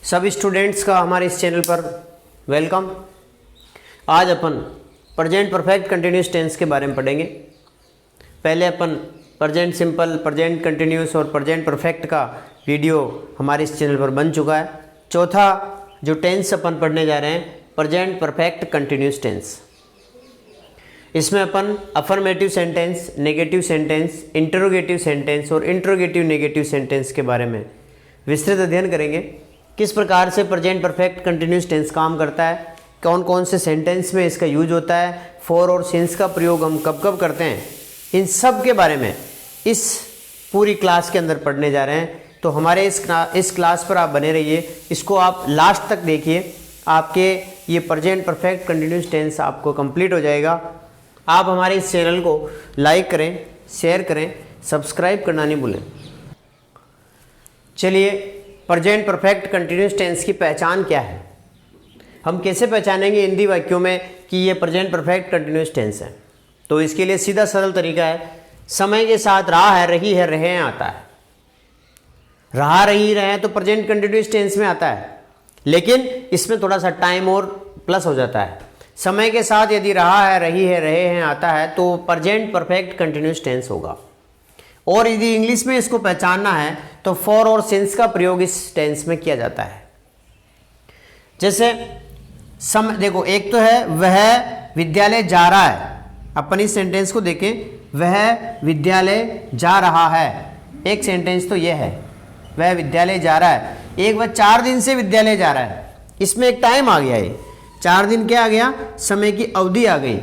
सभी स्टूडेंट्स का हमारे इस चैनल पर वेलकम। आज अपन प्रेजेंट परफेक्ट कंटिन्यूस टेंस के बारे में पढ़ेंगे। पहले अपन प्रेजेंट सिंपल, प्रेजेंट कंटिन्यूस और प्रेजेंट परफेक्ट का वीडियो हमारे इस चैनल पर बन चुका है। चौथा जो टेंस अपन पढ़ने जा रहे हैं, प्रेजेंट परफेक्ट कंटिन्यूस टेंस। इसमें अपन affirmative sentence, negative sentence, interrogative sentence और इंटरोगेटिव नेगेटिव सेंटेंस के बारे में विस्तृत अध्ययन करेंगे। किस प्रकार से प्रेजेंट परफेक्ट कंटिन्यूस टेंस काम करता है, कौन कौन से सेंटेंस में इसका यूज होता है, फॉर और सिंस का प्रयोग हम कब कब करते हैं, इन सब के बारे में इस पूरी क्लास के अंदर पढ़ने जा रहे हैं। तो हमारे इस क्लास पर आप बने रहिए, इसको आप लास्ट तक देखिए। आपके ये प्रेजेंट परफेक्ट कंटिन्यूस टेंस आपको कंप्लीट हो जाएगा। आप हमारे इस चैनल को लाइक करें, शेयर करें, सब्सक्राइब करना नहीं भूलें। चलिए, प्रेजेंट परफेक्ट कंटिन्यूस टेंस की पहचान क्या है, हम कैसे पहचानेंगे हिंदी वाक्यों में कि ये प्रेजेंट परफेक्ट कंटिन्यूस टेंस है। तो इसके लिए सीधा सरल तरीका है, समय के साथ रहा है, रही है, रहे हैं आता है। रहा रही रहे हैं तो प्रेजेंट कंटिन्यूस टेंस में आता है, लेकिन इसमें थोड़ा सा टाइम और प्लस हो जाता है। समय के साथ यदि रहा है, रही है, रहे हैं आता है तो प्रेजेंट परफेक्ट कंटिन्यूस टेंस होगा। और यदि इंग्लिश में इसको पहचानना है तो फॉर और सिंस का प्रयोग इस टेंस में किया जाता है। जैसे देखो, एक तो है वह विद्यालय जा रहा है। अपन इस सेंटेंस को देखें, वह विद्यालय जा रहा है। एक सेंटेंस तो यह है, वह विद्यालय जा रहा है। एक वह 4 दिन से विद्यालय जा रहा है, इसमें एक टाइम आ गया। ये 4 दिन क्या आ गया, समय की अवधि आ गई।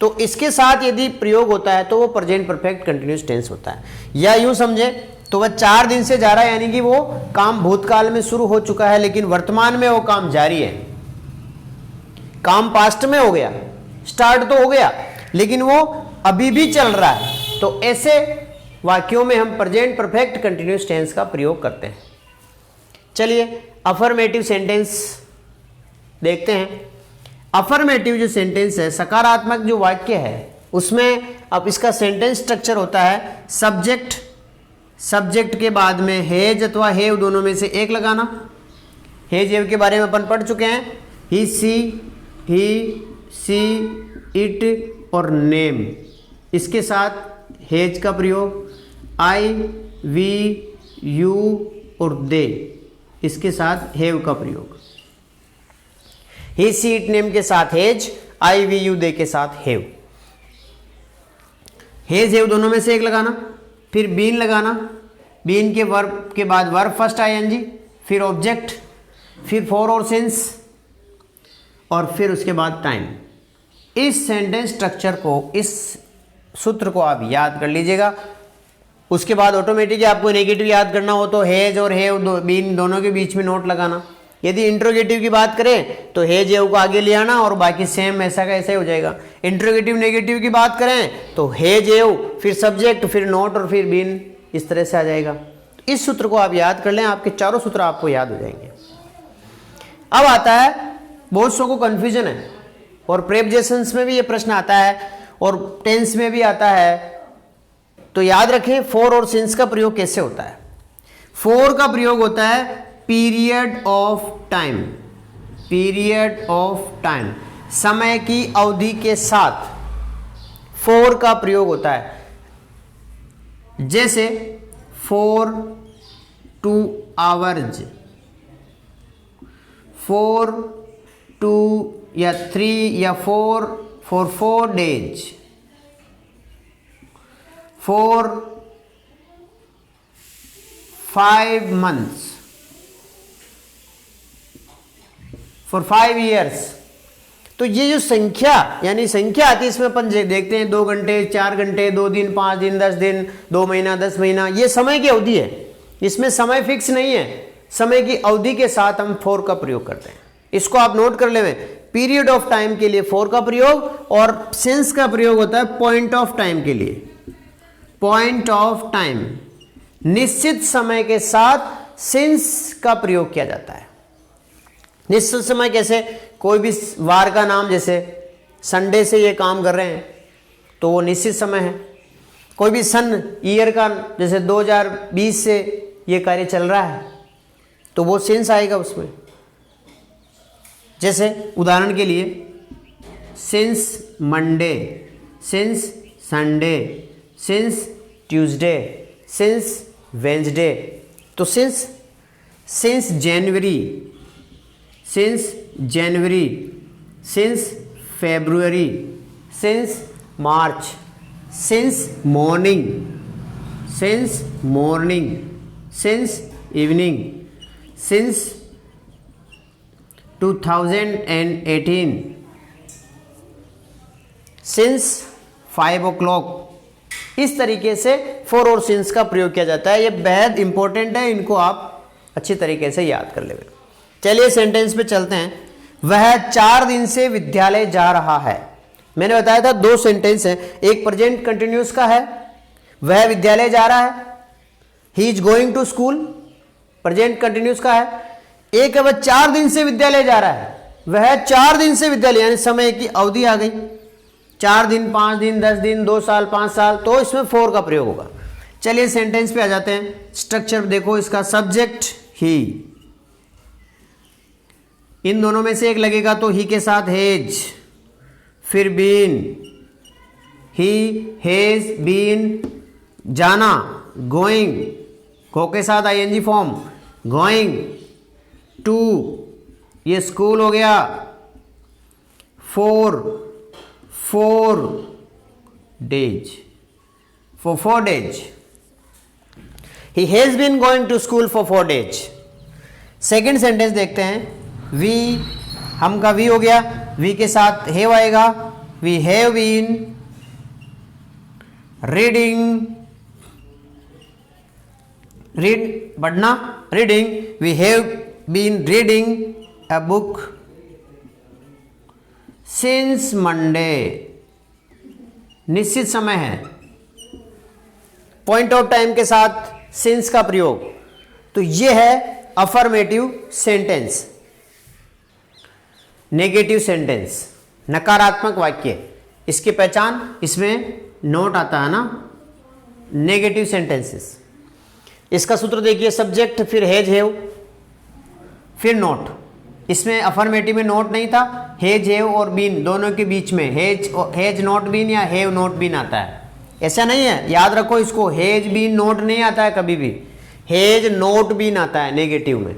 तो इसके साथ यदि प्रयोग होता है तो वो प्रेजेंट परफेक्ट कंटिन्यूस टेंस होता है। या यूं समझे तो वह 4 दिन से जा रहा है, यानी कि वो काम भूतकाल में शुरू हो चुका है, लेकिन वर्तमान में वो काम जारी है। काम पास्ट में हो गया, स्टार्ट तो हो गया, लेकिन वो अभी भी चल रहा है। तो ऐसे वाक्यों में हम प्रेजेंट परफेक्ट कंटिन्यूस टेंस का प्रयोग करते हैं। चलिए, अफर्मेटिव सेंटेंस देखते हैं। अफर्मेटिव जो सेंटेंस है, सकारात्मक जो वाक्य है, उसमें अब इसका सेंटेंस स्ट्रक्चर होता है सब्जेक्ट के बाद में हैज अथवा हैव दोनों में से एक लगाना। हैज हैव के बारे में अपन पढ़ चुके हैं, ही सी इट और नेम। इसके साथ हैज का प्रयोग, आई वी यू और दे, इसके साथ हैव का प्रयोग। ही सी इट नेम के साथ has, I we you they के साथ हैव। हैज हैव दोनों में से एक लगाना, फिर बीन लगाना। बीन के वर्ब के बाद वर्ब फर्स्ट आईएनजी, फिर ऑब्जेक्ट, फिर फॉर और सिंस, और फिर उसके बाद टाइम। इस सेंटेंस स्ट्रक्चर को, इस सूत्र को आप याद कर लीजिएगा। उसके बाद ऑटोमेटिकली आपको नेगेटिव याद करना हो तो हैज और हैव बीन दोनों के बीच में नोट लगाना। यदि इंट्रोगेटिव की बात करें तो हैज हैव को आगे ले आना और बाकी सेम ऐसा का ऐसा ही हो जाएगा। इंट्रोगेटिव नेगेटिव की बात करें तो हैज हैव, फिर सब्जेक्ट, फिर नोट और फिर बीन, इस तरह से आ जाएगा। इस सूत्र को आप याद कर लें, आपके चारों सूत्र आपको याद हो जाएंगे। अब आता है, बहुत सौ को कंफ्यूजन है और प्रेपोजिशंस में भी ये प्रश्न आता है और टेंस में भी आता है। तो याद रखें, फॉर और सिंस का प्रयोग कैसे होता है। फॉर का प्रयोग होता है period of time, period of time, समय की अवधि के साथ फॉर का प्रयोग होता है। जैसे फॉर 2 आवर्स, फॉर 2 या 3 या 4 for 4 days, for 5 months, for 5 years। तो ये जो संख्या, यानी संख्या आती है, इसमें अपन देखते हैं 2 घंटे, 4 घंटे, 2 दिन, 5 दिन, 10 दिन, 2 महीना, 10 महीना, ये समय की अवधि है। इसमें समय फिक्स नहीं है, समय की अवधि के साथ हम फॉर का प्रयोग करते हैं। इसको आप नोट कर ले। पीरियड ऑफ टाइम के लिए फॉर का प्रयोग, और सिंस का प्रयोग होता है पॉइंट ऑफ टाइम के लिए। पॉइंट ऑफ टाइम, निश्चित समय के साथ सिंस का प्रयोग किया जाता है। निश्चित समय कैसे, कोई भी वार का नाम, जैसे संडे से ये काम कर रहे हैं तो वो निश्चित समय है। कोई भी सन ईयर का, जैसे 2020 से ये कार्य चल रहा है तो वो सिंस आएगा उसमें। जैसे उदाहरण के लिए since Monday, since Sunday, since Tuesday, since Wednesday. तो since January, since January, since February, since March, since morning, since morning, since evening, since 2018, since 5 o'clock। इस तरीके से फॉर और सिंस का प्रयोग किया जाता है। ये बेहद इंपॉर्टेंट है, इनको आप अच्छी तरीके से याद कर लेंगे। चलिए सेंटेंस पे चलते हैं। वह 4 दिन से विद्यालय जा रहा है। मैंने बताया था 2 सेंटेंस है, एक प्रेजेंट कंटिन्यूस का है, वह विद्यालय जा रहा है, he is going to school, present continuous का है। एक है वह 4 दिन से विद्यालय जा रहा है, वह 4 दिन से विद्यालय, यानी समय की अवधि आ गई, 4 दिन, 5 दिन, 10 दिन, 2 साल, 5 साल, तो इसमें फॉर का प्रयोग होगा। चलिए सेंटेंस पे आ जाते हैं। स्ट्रक्चर देखो इसका, सब्जेक्ट ही, इन दोनों में से एक लगेगा तो ही के साथ हेज, फिर बीन, ही हेज बीन, जाना गोइंग, गो के साथ आईएनजी फॉर्म गोइंग टू, ये स्कूल हो गया, four days, for 4 days, he has been going to school for 4 days। Second sentence देखते हैं। वी, हम का वी हो गया, वी के साथ हैव आएगा, we have been reading, read पढ़ना, reading, we have been reading a book since Monday, निश्चित समय है, पॉइंट ऑफ टाइम के साथ सिंस का प्रयोग। तो यह है अफर्मेटिव सेंटेंस। नेगेटिव सेंटेंस, नकारात्मक वाक्य, इसकी पहचान, इसमें नोट आता है ना, नेगेटिव सेंटेंसेस। इसका सूत्र देखिए, सब्जेक्ट, फिर हैज हैव, फिर नोट। इसमें अफर्मेटिव में नोट नहीं था, हैज हैव और बीन दोनों के बीच में हैज नॉट बीन या हैव नॉट बीन आता है। ऐसा नहीं है, याद रखो इसको, हैज बीन नोट नहीं आता है कभी भी, हैज नोट बीन आता है नेगेटिव में।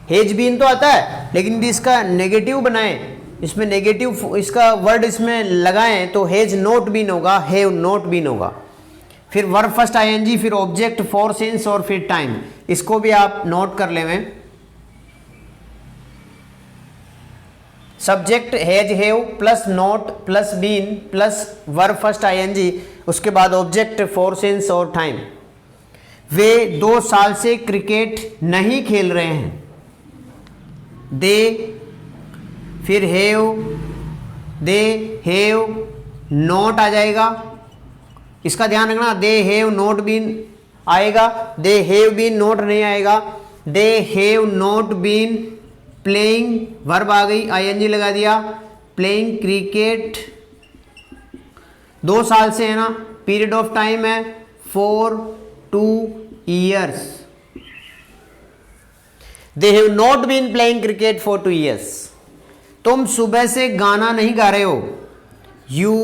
हैज बीन तो आता है, लेकिन यदि इसका नेगेटिव बनाए, इसमें नेगेटिव इसका वर्ड इसमें लगाएं तो हैज नोट बीन होगा, हैव नोट बीन होगा। फिर वर्ब फर्स्ट आईएनजी, फिर ऑब्जेक्ट, फॉर, सिंस और फिर टाइम। इसको भी आप नोट कर लें। Subject has have plus not plus been plus verb first ING, उसके बाद ऑब्जेक्ट, फॉर, सिंस और टाइम। वे 2 साल से क्रिकेट नहीं खेल रहे हैं। दे, फिर दे हैव नोट आ जाएगा, इसका ध्यान रखना, दे हैव नोट बीन आएगा, दे हैव बीन नोट नहीं आएगा। They have not been playing, verb आ गई, आईएनजी लगा दिया, प्लेइंग क्रिकेट, 2 साल से है ना, पीरियड ऑफ टाइम है for 2 years। They have not been playing cricket for 2 years। तुम सुबह से गाना नहीं गा रहे हो। You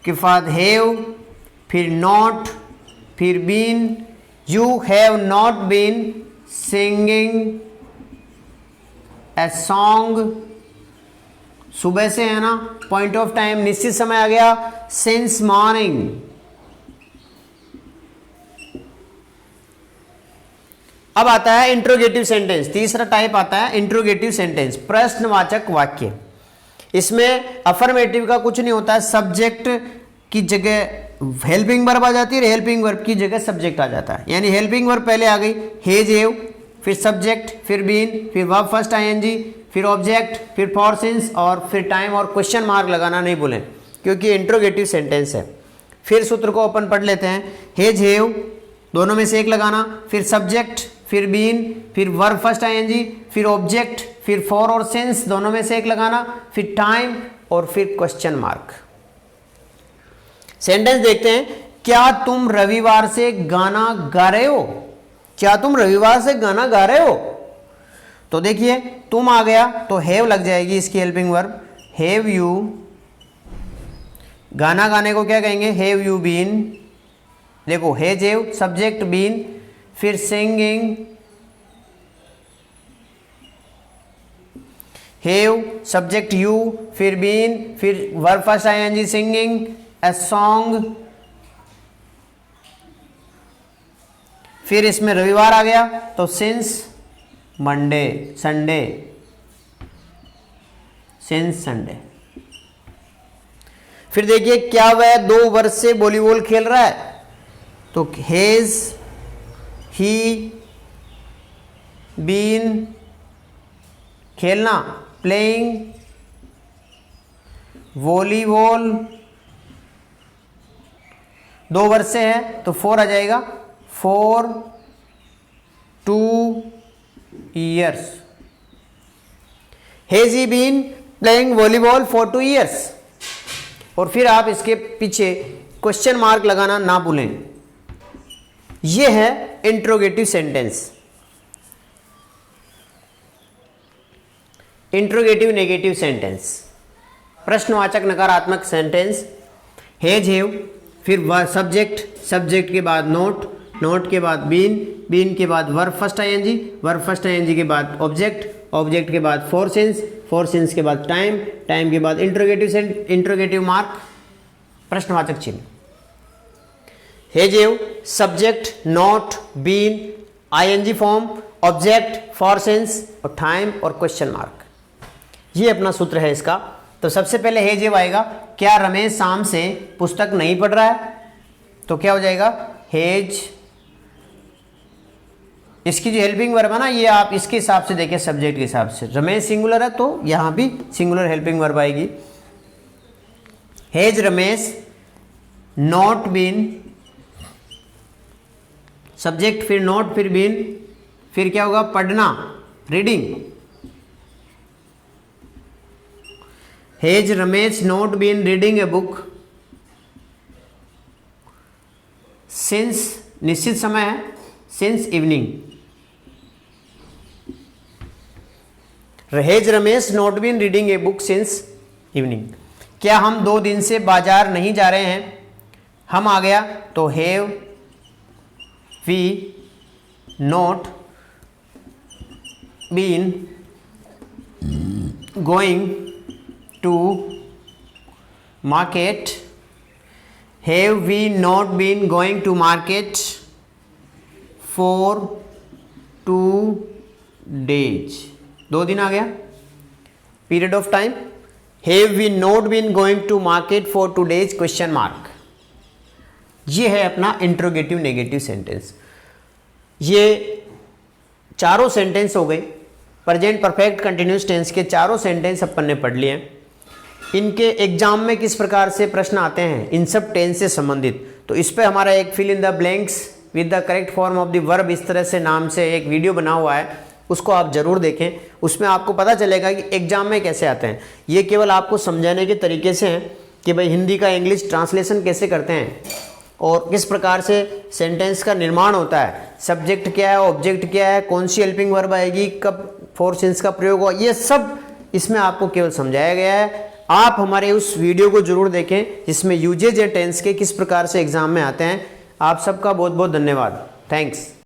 के बाद have, फिर not, फिर been। You have not been singing a song। सुबह से है ना, पॉइंट ऑफ टाइम निश्चित समय आ गया, since morning। अब आता है इंट्रोगेटिव सेंटेंस, तीसरा टाइप आता है इंट्रोगेटिव सेंटेंस, प्रश्नवाचक वाक्य। इसमें अफर्मेटिव का कुछ नहीं होता है, सब्जेक्ट की जगह हेल्पिंग वर्ब आ जाती है, हेल्पिंग वर्ब की जगह सब्जेक्ट आ जाता है। यानी हेल्पिंग वर्ब पहले आ गई, हैज हैव, फिर सब्जेक्ट, फिर बीन, फिर वर्ब फर्स्ट आईएनजी, फिर ऑब्जेक्ट, फिर फॉर, सिंस और फिर टाइम और क्वेश्चन मार्क लगाना नहीं भूलें, क्योंकि इंट्रोगेटिव सेंटेंस है। फिर सूत्र को अपन पढ़ लेते हैं। हैज हैव दोनों में से एक लगाना, फिर सब्जेक्ट, फिर बीन, फिर वर्ब फर्स्ट आईएनजी, फिर ऑब्जेक्ट, फिर फॉर और सिंस दोनों में से एक लगाना, फिर टाइम और फिर क्वेश्चन मार्क। सेंटेंस देखते हैं। क्या तुम रविवार से गाना गा रहे हो? क्या तुम रविवार से गाना गा रहे हो? तो देखिए तुम आ गया तो हैव लग जाएगी इसकी हेल्पिंग वर्ब, हैव यू। गाना गाने को क्या कहेंगे, हैव यू बीन। देखो हैज हैव सब्जेक्ट बीन, फिर सिंगिंग, हैव सब्जेक्ट यू, फिर बीन, फिर verb first ING singing, a song, फिर इसमें रविवार आ गया तो since Monday, Sunday, since Sunday. फिर देखिए क्या वह 2 वर्ष से वॉलीबॉल खेल रहा है, तो हैज ही बीन, खेलना प्लेइंग वॉलीबॉल, 2 वर्ष से है तो 4 आ जाएगा, for 2 years। Has he been playing volleyball for 2 years। और फिर आप इसके पीछे क्वेश्चन मार्क लगाना ना भूलें। यह है interrogative sentence. Interrogative negative sentence, प्रश्नवाचक नकारात्मक सेंटेंस, हैज हैव, फिर सब्जेक्ट, सब्जेक्ट के बाद नोट, नोट के बाद बीन, बीन के बाद verb first ING, verb first ING के बाद ऑब्जेक्ट, ऑब्जेक्ट के बाद फोर सिंस के बाद टाइम, टाइम के बाद इंट्रोगेटिव मार्क, प्रश्नवाचक चिन्ह। Has have subject, not, been, ING form, object, for since और टाइम और क्वेश्चन मार्क। ये अपना सूत्र है इसका। तो सबसे पहले हैज हैव आएगा, क्या रमेश शाम से पुस्तक नहीं पढ़ रहा है, तो क्या हो जाएगा हैज। इसकी जो हेल्पिंग वर्ब है ना, ये आप इसके हिसाब से देखिए, सब्जेक्ट के हिसाब से। रमेश सिंगुलर है तो यहां भी सिंगुलर हेल्पिंग वर्ब आएगी। Has Ramesh not been, subject फिर नॉट फिर बीन, फिर क्या होगा पढ़ना, reading. Has Ramesh not been reading a book since, निश्चित समय है, since evening. Has Ramesh not been reading a book since evening. क्या हम 2 दिन से बाजार नहीं जा रहे हैं, हम आ गया तो have we not been going to market, have we not been going to market for 2 days, 2 दिन आ गया, period of time. Have we not been going to market for 2 days, question mark. ये है अपना इंट्रोगेटिव नेगेटिव सेंटेंस। ये चारों sentence हो गए, प्रेजेंट परफेक्ट कंटिन्यूस टेंस के चारों सेंटेंस अपन ने पढ़ लिए हैं। इनके एग्जाम में किस प्रकार से प्रश्न आते हैं इन सब टेंस से संबंधित, तो इस पे हमारा एक fill in the blanks with the correct form of the verb इस तरह से नाम से एक वीडियो बना हुआ है, उसको आप जरूर देखें। उसमें आपको पता चलेगा कि एग्जाम में कैसे आते हैं। ये केवल आपको समझाने के तरीके से हैं कि भाई हिंदी का इंग्लिश ट्रांसलेशन कैसे करते हैं और किस प्रकार से सेंटेंस का निर्माण होता है, सब्जेक्ट क्या है, ऑब्जेक्ट क्या है, कौन सी हेल्पिंग वर्ब आएगी, कब फोर सिंस का प्रयोग हुआ, ये सब इसमें आपको केवल समझाया गया है। आप हमारे उस वीडियो को जरूर देखें जिसमें यूजेज या टेंस के किस प्रकार से एग्जाम में आते हैं। आप सबका बहुत बहुत धन्यवाद। थैंक्स।